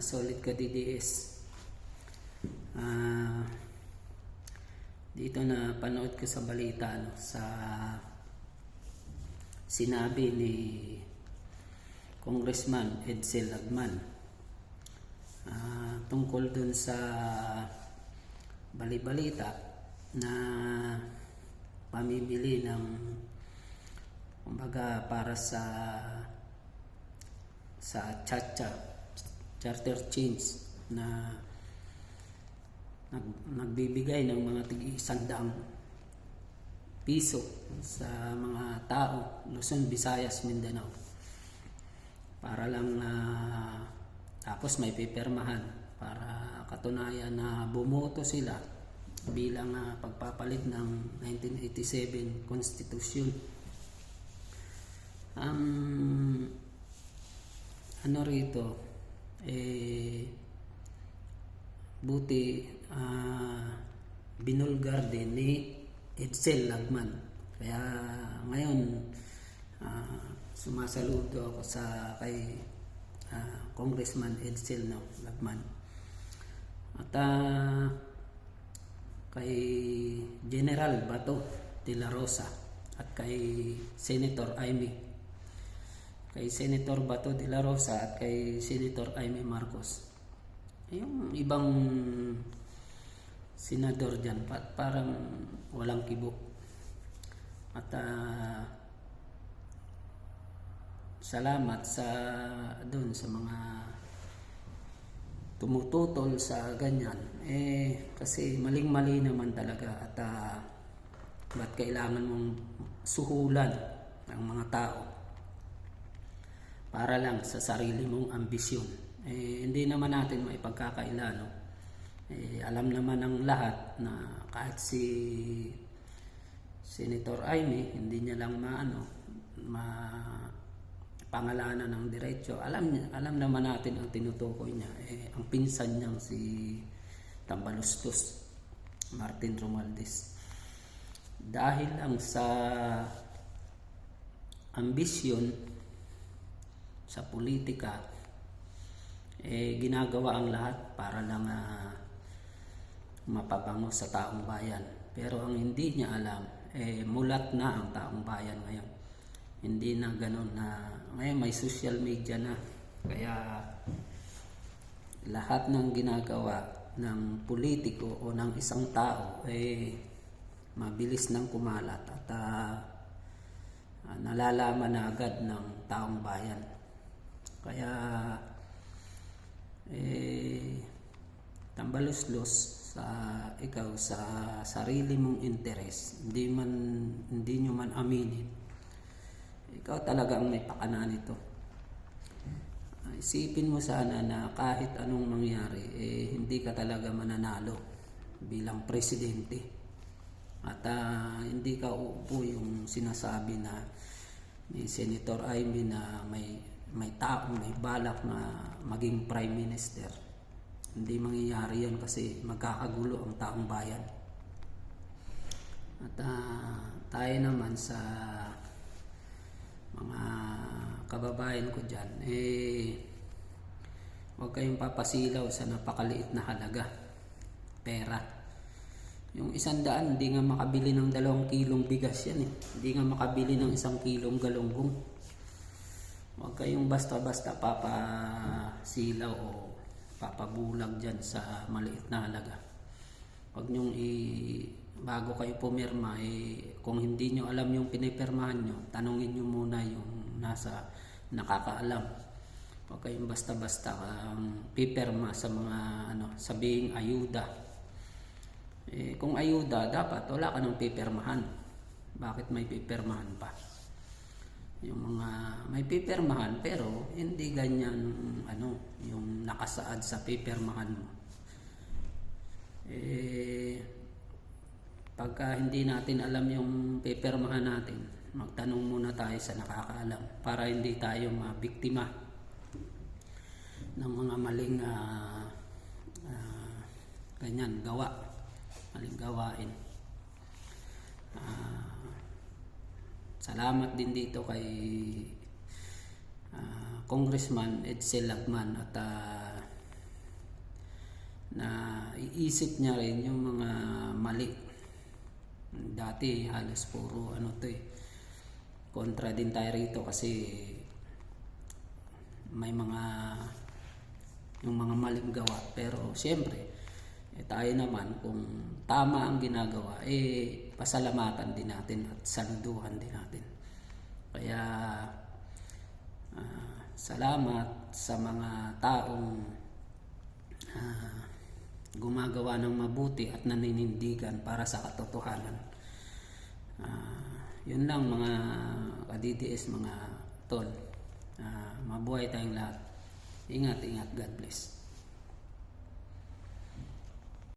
Solid ka DDS. Dito na panood ko sa balita sa sinabi ni Congressman Edsel Lagman tungkol dun sa bali-balita na pamimili ng kumbaga para sa charter change na nagbibigay ng mga tig-100 piso sa mga tao Luzon, Visayas, Mindanao para lang tapos may pipirmahan para katunayan na bumoto sila bilang pagpapalit ng 1987 Constitution. Ano rito buti binulgar din ni Edsel Lagman. Kaya ngayon sumasaludo ako kay Congressman Edsel Lagman at kay General Bato de la Rosa at kay Senator Amy. Kay Senator Bato de la Rosa at kay Senator Amy Marcos. Yung ibang senador dyan parang walang kibo. At salamat sa mga tumututol sa ganyan. Kasi maling-mali naman talaga at ba't kailangan mong suhulan ng mga tao para lang sa sarili mong ambisyon. Hindi naman natin maipagkakaila, no? Alam naman ng lahat na kahit si Senator Amy hindi niya lang pangalanan ng diretso. Alam naman natin ang tinutukoy niya. Ang pinsan niyang si Tambalustos, Martin Romualdez. Dahil lang sa ambisyon sa politika, ginagawa ang lahat para lang mapabango sa taong bayan. Pero ang hindi niya alam, mulat na ang taong bayan ngayon. Hindi na ganun na ngayon may social media na. Kaya lahat ng ginagawa ng politiko o ng isang tao mabilis nang kumalat at nalalaman na agad ng taong bayan. Kaya tambaluslos ikaw sa sarili mong interes, hindi nyo man aminin, ikaw talaga ang may pakana nito. Isipin mo sana na kahit anong mangyari, hindi ka talaga mananalo bilang presidente. At hindi ka uupo yung sinasabi na ni Senator Amy na may taong may balak na maging prime minister. Hindi mangyayari yan kasi magkakagulo ang taong bayan. At tayo naman sa mga kababayan ko dyan, huwag kayong papasilaw sa napakaliit na halaga pera. Yung 100, hindi nga makabili ng 2 kilong bigas yan. Hindi nga makabili ng 1 kilong galunggong. Huwag kayong basta-basta papasilaw o papabulag dyan sa maliit na halaga. Huwag nyong bago kayo pumirma, kung hindi nyo alam yung pinipirmahan nyo, tanungin nyo muna yung nasa nakakaalam. Huwag kayong basta-basta pipirma sa mga sabihing ayuda. Kung ayuda, dapat wala ka nang pipirmahan. Bakit may pipirmahan pa? Yung mga may pipirmahan pero hindi ganyan yung nakasaad sa pipirmahan mo. Pagka hindi natin alam yung pipirmahan natin, magtanong muna tayo sa nakakaalam para hindi tayo mabiktima ng mga maling maling gawain. Salamat din dito kay Congressman Edsel Lagman at naiisip niya rin yung mga mali. Dati halos puro kontra din tayo rito kasi may yung mga maling gawa. Pero siyempre, tayo naman kung tama ang ginagawa, pasalamatan din natin at saluduhan din natin. Kaya salamat sa mga taong gumagawa ng mabuti at naninindigan para sa katotohanan. Yun lang mga ka-DDS, mga tol. Mabuhay tayong lahat. Ingat, God bless.